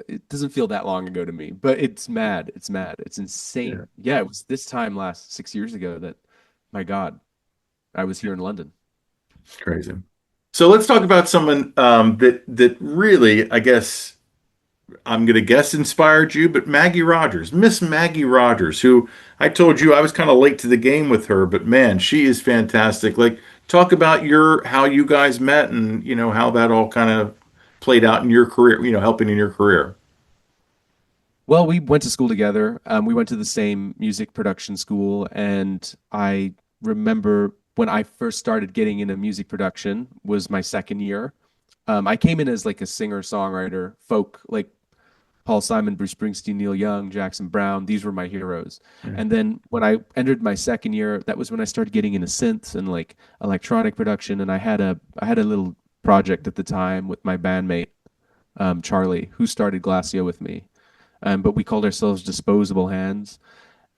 Speaker 2: It doesn't feel that long ago to me, but it's mad. It's mad. It's
Speaker 1: Yeah,
Speaker 2: insane. Yeah, it was this time last 6 years ago that, my God, I was here in London.
Speaker 1: it's crazy. So let's talk about someone that really, I guess, I'm going to guess inspired you, but Maggie Rogers, Miss Maggie Rogers, who I told you I was kind of late to the game with her, but man, she is fantastic. Like, talk about how you guys met and, how that all kind of played out in your career, helping in your career.
Speaker 2: Well, we went to school together. We went to the same music production school, and I remember when I first started getting into music production was my second year. I came in as like a singer-songwriter, folk, like Paul Simon, Bruce Springsteen, Neil Young, Jackson Brown. These were my heroes.
Speaker 1: Yeah.
Speaker 2: And then when I entered my second year, that was when I started getting into synths and like electronic production. And I had a little project at the time with my bandmate, Charlie, who started Glassio with me. But we called ourselves Disposable Hands,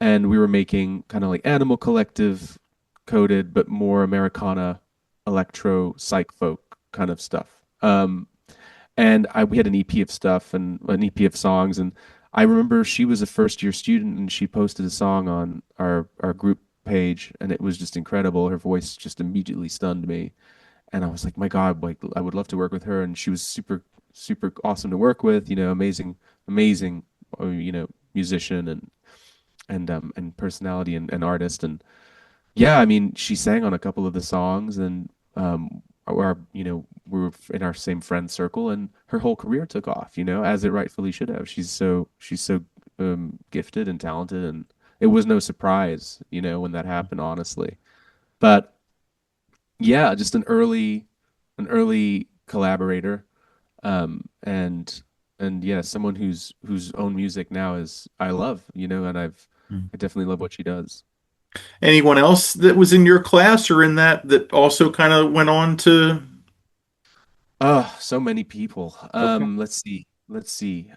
Speaker 2: and we were making kind of like Animal Collective coded, but more Americana, electro, psych folk kind of stuff. And we had an EP of stuff and an EP of songs, and I remember she was a first year student, and she posted a song on our group page, and it was just incredible. Her voice just immediately stunned me, and I was like, my God, like I would love to work with her. And she was super, super awesome to work with, amazing, amazing, musician and personality and artist. And yeah, I mean, she sang on a couple of the songs, and we were in our same friend circle, and her whole career took off, as it rightfully should have. She's so gifted and talented, and it was no surprise, when that happened, honestly. But yeah, just an early collaborator, and yeah, someone whose own music now is I love, and I definitely love what she does.
Speaker 1: Anyone else that was in your class or in that also kind of went on to?
Speaker 2: Oh, so many people.
Speaker 1: Okay.
Speaker 2: Let's see.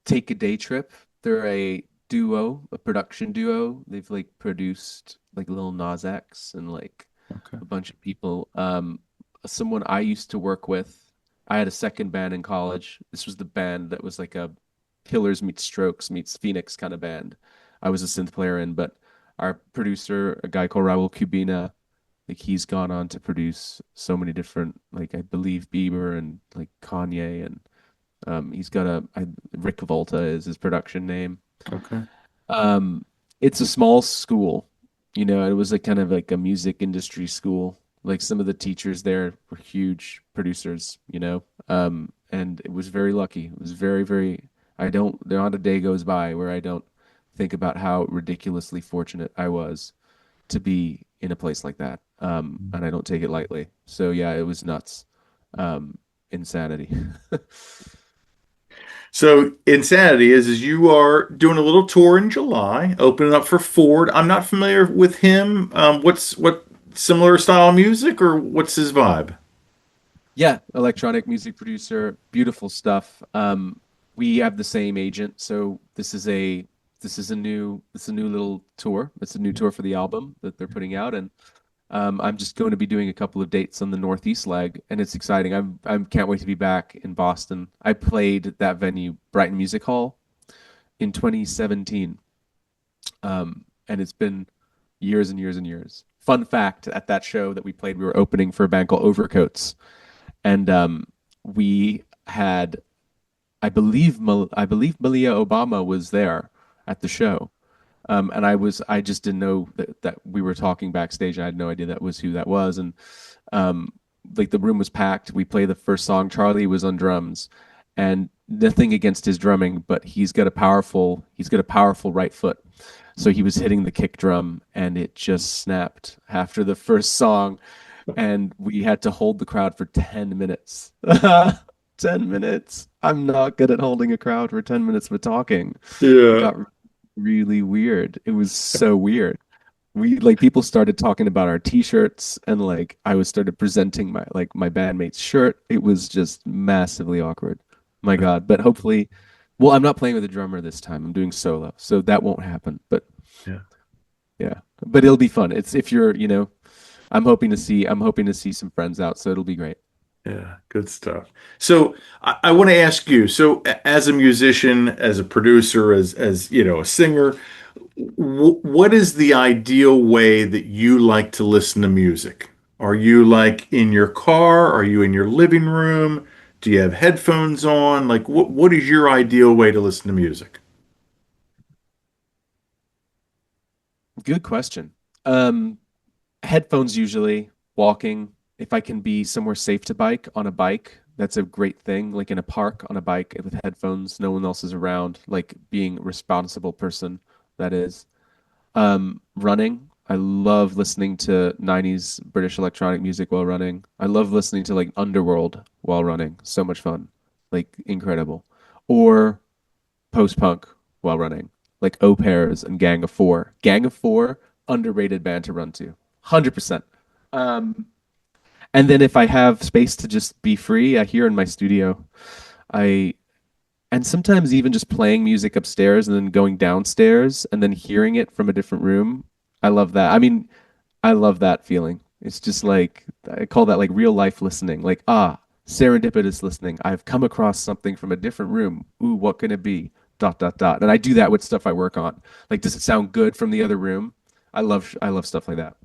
Speaker 2: Take a Day Trip. They're a duo, a production duo. They've like produced like Lil Nas X and like
Speaker 1: Okay.
Speaker 2: a bunch of people. Someone I used to work with. I had a second band in college. This was the band that was like a Killers meets Strokes meets Phoenix kind of band. I was a synth player in, but our producer, a guy called Raul Cubina, like he's gone on to produce so many different, like I believe Bieber and like Kanye, and he's got Rick Volta is his production name.
Speaker 1: Okay.
Speaker 2: Um, it's a small school, it was like kind of like a music industry school. Like some of the teachers there were huge producers, and it was very lucky. It was very, very, not a day goes by where I don't think about how ridiculously fortunate I was to be in a place like that. and I don't take it lightly. So yeah, it was nuts, um, insanity.
Speaker 1: So Insanity is you are doing a little tour in July, opening up for Ford. I'm not familiar with him. What similar style music or what's his vibe?
Speaker 2: Yeah, electronic music producer, beautiful stuff. We have the same agent, so this is a new little tour. It's a new tour for the album that they're putting out, and I'm just going to be doing a couple of dates on the Northeast leg, and it's exciting. I can't wait to be back in Boston. I played that venue, Brighton Music Hall, in 2017, and it's been years and years and years. Fun fact: at that show that we played, we were opening for a band called Overcoats, and we had, I believe Malia Obama was there at the show, and I just didn't know that we were talking backstage. I had no idea that was who that was, and um, like the room was packed. We played the first song. Charlie was on drums, and nothing against his drumming, but he's got a powerful right foot. So he was hitting the kick drum, and it just snapped after the first song, and we had to hold the crowd for 10 minutes. 10 minutes. I'm not good at holding a crowd for 10 minutes with talking. It
Speaker 1: Yeah.
Speaker 2: got really weird. It was so weird. We like people started talking about our t-shirts, and like I was started presenting my bandmate's shirt. It was just massively awkward. My God. But hopefully, well, I'm not playing with a drummer this time. I'm doing solo. So that won't happen. But
Speaker 1: Yeah.
Speaker 2: yeah. But it'll be fun. It's if you're, I'm hoping to see some friends out, so it'll be great.
Speaker 1: Yeah, good stuff. So I want to ask you, so as a musician, as a producer, as you know, a singer, what is the ideal way that you like to listen to music? Are you like in your car? Are you in your living room? Do you have headphones on? Like what is your ideal way to listen to music?
Speaker 2: Good question. Um, Headphones usually, walking. If I can be somewhere safe to bike on a bike, that's a great thing. Like in a park on a bike with headphones, no one else is around, like being a responsible person, that is. Running. I love listening to 90s British electronic music while running. I love listening to like Underworld while running. So much fun. Like incredible. Or post-punk while running. Like Au Pairs and Gang of Four. Gang of Four, underrated band to run to. 100%. Um, and then if I have space to just be free, here in my studio, I and sometimes even just playing music upstairs and then going downstairs and then hearing it from a different room. I love that. I mean, I love that feeling. It's just like I call that like real life listening. Like, serendipitous listening. I've come across something from a different room. Ooh, what can it be? Dot dot dot. And I do that with stuff I work on. Like, does it sound good from the other room? I love stuff like that.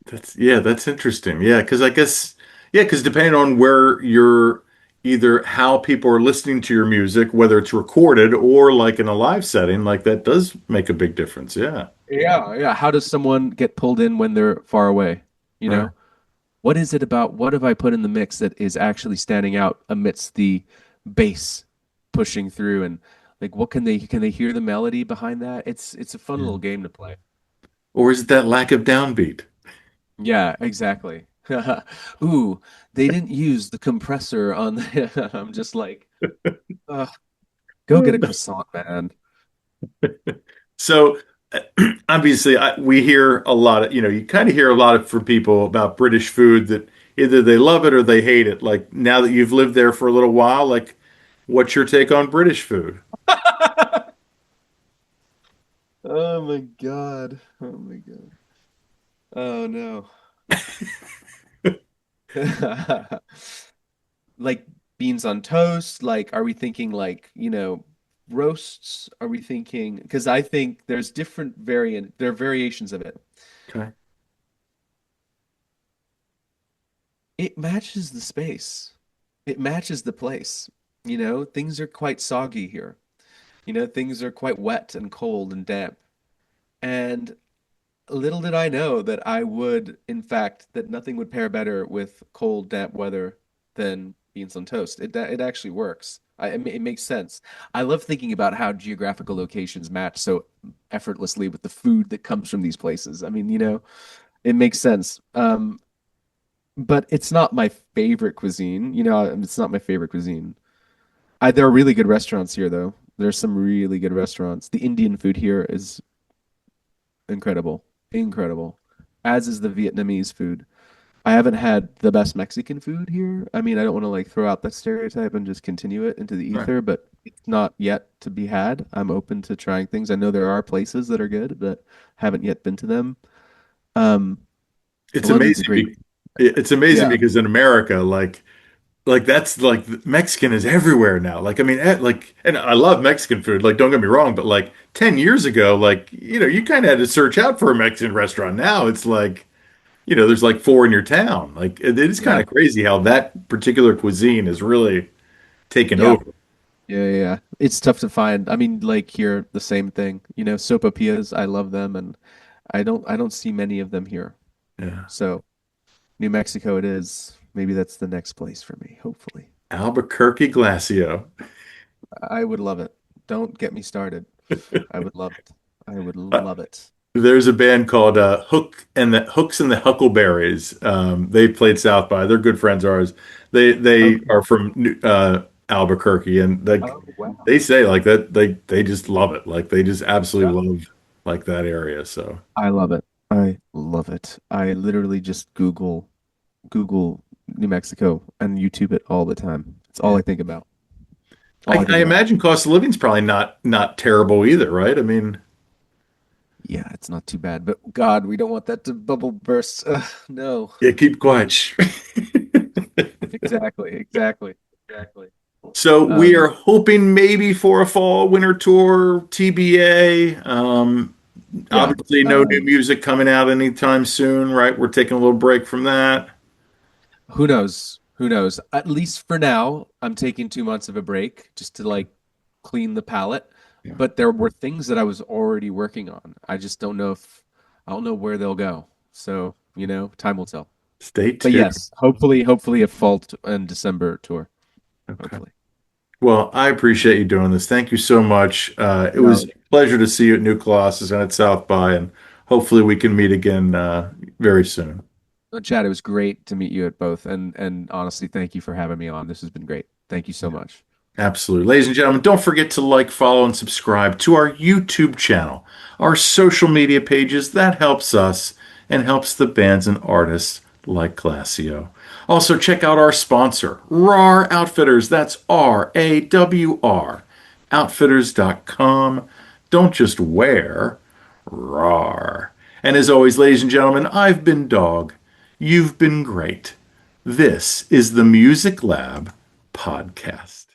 Speaker 1: That's interesting. Yeah, because I guess yeah, because depending on where you're either how people are listening to your music, whether it's recorded or like in a live setting, like that does make a big difference. Yeah.
Speaker 2: Yeah, yeah. How does someone get pulled in when they're far away? You
Speaker 1: Right.
Speaker 2: know? What is it about what have I put in the mix that is actually standing out amidst the bass pushing through, and like what can they hear the melody behind that? It's a fun
Speaker 1: Yeah.
Speaker 2: little game to play.
Speaker 1: Or is it that lack of downbeat?
Speaker 2: Yeah, exactly. Ooh, they didn't use the compressor on the I'm just like, "Ugh, go get a croissant, man."
Speaker 1: So obviously, we hear a lot of, you kind of hear a lot of from people about British food that either they love it or they hate it. Like now that you've lived there for a little while, like what's your take on British food?
Speaker 2: Oh my God. Oh my God. Oh no. Like beans on toast? Like, are we thinking like, roasts? Are we thinking, because I think there are variations of it.
Speaker 1: Okay.
Speaker 2: It matches the space. It matches the place. Things are quite soggy here. Things are quite wet and cold and damp. And little did I know that in fact, that nothing would pair better with cold, damp weather than beans on toast. It actually works. It makes sense. I love thinking about how geographical locations match so effortlessly with the food that comes from these places. I mean, It makes sense. But it's not my favorite cuisine. It's not my favorite cuisine. There are really good restaurants here, though. There's some really good restaurants. The Indian food here is incredible, incredible, as is the Vietnamese food. I haven't had the best Mexican food here. I mean, I don't want to like throw out that stereotype and just continue it into the
Speaker 1: Right.
Speaker 2: ether, but it's not yet to be had. I'm open to trying things. I know there are places that are good, but haven't yet been to them. Um,
Speaker 1: It's
Speaker 2: Colombia's a
Speaker 1: amazing.
Speaker 2: great.
Speaker 1: It's amazing
Speaker 2: Yeah,
Speaker 1: because in America, like that's like Mexican is everywhere now. Like I mean, like, and I love Mexican food. Like don't get me wrong, but like 10 years ago, like you kind of had to search out for a Mexican restaurant. Now it's like there's like four in your town. Like it is kind
Speaker 2: yeah,
Speaker 1: of crazy how that particular cuisine has really taken
Speaker 2: yeah.
Speaker 1: over.
Speaker 2: Yeah. It's tough to find. I mean, like here, the same thing. Sopapillas, I love them, and I don't see many of them here.
Speaker 1: Yeah.
Speaker 2: So New Mexico it is. Maybe that's the next place for me, hopefully.
Speaker 1: Albuquerque Glacio.
Speaker 2: I would love it. Don't get me started. I would love it. I would
Speaker 1: Uh,
Speaker 2: love it.
Speaker 1: there's a band called Hooks and the Huckleberries. They played South by. They're good friends of ours. They
Speaker 2: Okay.
Speaker 1: are from Albuquerque, and like
Speaker 2: Oh, wow.
Speaker 1: they say like that they just love it. Like they just absolutely love like that area. So
Speaker 2: I love it. I love it. I literally just Google New Mexico and YouTube it all the time. It's all
Speaker 1: yeah,
Speaker 2: I think about. All I
Speaker 1: I
Speaker 2: think about.
Speaker 1: imagine cost of living's probably not terrible either, right? I mean,
Speaker 2: Yeah, it's not too bad, but God, we don't want that to bubble burst. No.
Speaker 1: yeah, keep quiet. Shh.
Speaker 2: Exactly.
Speaker 1: So we
Speaker 2: Um,
Speaker 1: are hoping maybe for a fall winter tour, TBA.
Speaker 2: yeah.
Speaker 1: Obviously, no new
Speaker 2: Um,
Speaker 1: music coming out anytime soon, right? We're taking a little break from that.
Speaker 2: who knows? Who knows? At least for now, I'm taking 2 months of a break just to like clean the palette.
Speaker 1: Yeah.
Speaker 2: But there were things that I was already working on. I don't know where they'll go. So, time will tell.
Speaker 1: Stay
Speaker 2: But
Speaker 1: tuned.
Speaker 2: yes, hopefully a and December tour.
Speaker 1: Okay.
Speaker 2: Hopefully.
Speaker 1: Well, I appreciate you doing this. Thank you so much. It was
Speaker 2: No,
Speaker 1: a pleasure to see you at New Colossus and at South by, and hopefully we can meet again very soon.
Speaker 2: Chad, it was great to meet you at both. And honestly, thank you for having me on. This has been great. Thank you so much.
Speaker 1: Absolutely. Ladies and gentlemen, don't forget to like, follow, and subscribe to our YouTube channel, our social media pages. That helps us and helps the bands and artists like Glassio. Also, check out our sponsor, RAR Outfitters. That's RAWR. Outfitters.com. Don't just wear, RAR. And as always, ladies and gentlemen, I've been Dog. You've been great. This is the Music Lab Podcast.